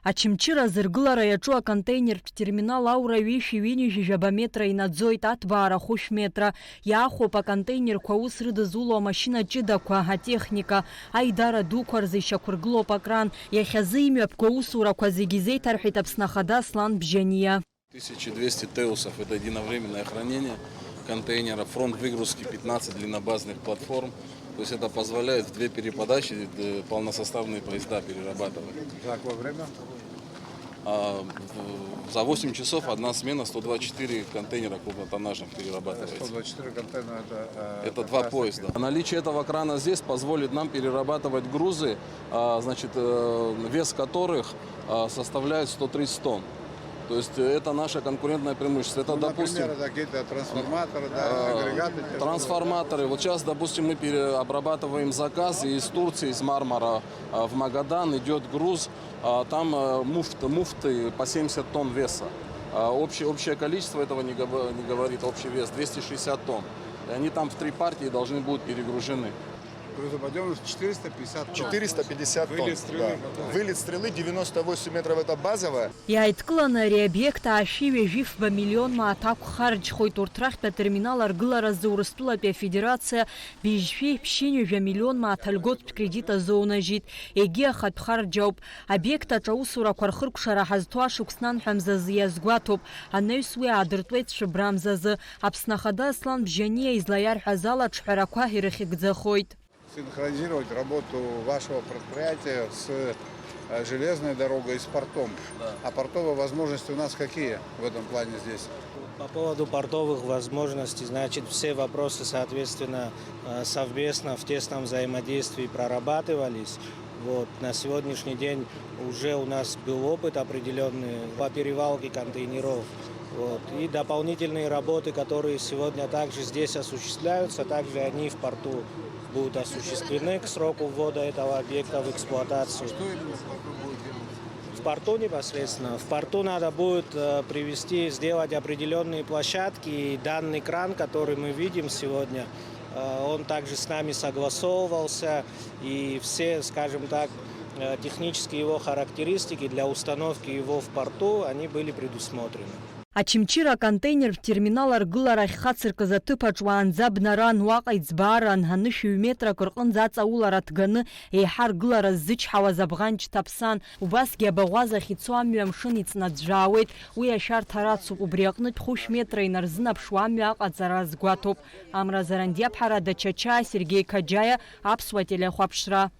Ачымчыра зыргылара иаҿу аконтейнертә терминал аура ҩышәи-ҩынҩажәи жәабаметра инаӡоит, аҭбаара хәышә метра. Иаахәоуп аконтейнерқәа аус рыдызуло амашьына ҷыдақәа, атехника, аидара дуқәа рзы ишьақәыргылоуп акран. Иахьазы имҩаԥгоу аусурақәа зегьы изеиҭарҳәеит Аԥсны Ахада Аслан Бжьаниа. 1200 теусов – это единовременное хранение контейнера, фронт выгрузки 15 длиннобазных платформ. То есть это позволяет в 2 переподачи полносоставные поезда перерабатывать. За какое время? За 8 часов одна смена, 124 контейнера крупнотоннажных перерабатывается. 124 контейнера это 2 поезда. Наличие этого крана здесь позволит нам перерабатывать грузы, значит, вес которых составляет 130 тонн. То есть это наше конкурентное преимущество. Это, допустим, например, какие-то трансформаторы, агрегаты. Трансформаторы. Вот сейчас, допустим, мы переобрабатываем заказы из Турции, из Мармара в Магадан идет груз, там муфты по 70 тонн веса. Общее количество этого не говорит, общий вес 260 тонн. И они там в 3 партии должны будут перегружены. Грузоподъемность 450 тонн. 450 тонн. Вылет стрелы 98 метров, это базовая. Иааидкыланы ари обиект аашәи-ҩажәи миллионма аҭакә харџьхоит. Урҭ рахьтә атерминал аргыларазы Урыстәылатәи афедерациа бижьшәи-ԥшьынҩажәа миллионма аҭольготтә кредит азоунажьит. Егьи ахатә харџь ауп. Обиект-аҿы аусурақәа рхыркәшара ҳазҭо ашықәс нанҳәамзазы иазгәаҭоуп. Анаҩс уи аадыртуеит шыбрамзазы. Аԥсны Ахада Аслан Бжьаниа излаиарҳәаз ала аҿҳәарақәа ирыхьыгӡахоит. Синхронизировать работу вашего предприятия с железной дорогой и с портом. Да. А портовые возможности у нас какие в этом плане здесь? По поводу портовых возможностей, значит, все вопросы, соответственно, совместно в тесном взаимодействии прорабатывались. Вот. На сегодняшний день уже у нас был опыт определенный по перевалке контейнеров. Вот. И дополнительные работы, которые сегодня также здесь осуществляются, также они в порту будут осуществлены к сроку ввода этого объекта в эксплуатацию. Что именно в порту будет делать? В порту непосредственно. В порту надо будет сделать определенные площадки. И данный кран, который мы видим сегодня, он также с нами согласовывался. И все, скажем так, технические его характеристики для установки его в порту, они были предусмотрены. Ачымчыра контейнертә терминал аргыларахь хацыркыз аҭыԥаҿ уаанӡа бнаран, уаҟа иӡбааран, анышә метрак рҟынӡа аҵаулара ҭганы еиҳа аргылара ззычҳауаз абӷанҷ ҭаԥсан. Убасгьы абаӷәаз ахь ицо амҩа амшын иҵнаӡәӡәаауеит. Уи ашәарҭа рацуп. Убри аҟнытә хәышә метра инарзынаԥшуа амҩа аҟаҵара азгәаҭоуп. Амра Зарандиаԥҳара, Дачачаа, Сергеи Қаџьаиа, Аԥсуа телеахәаԥшра.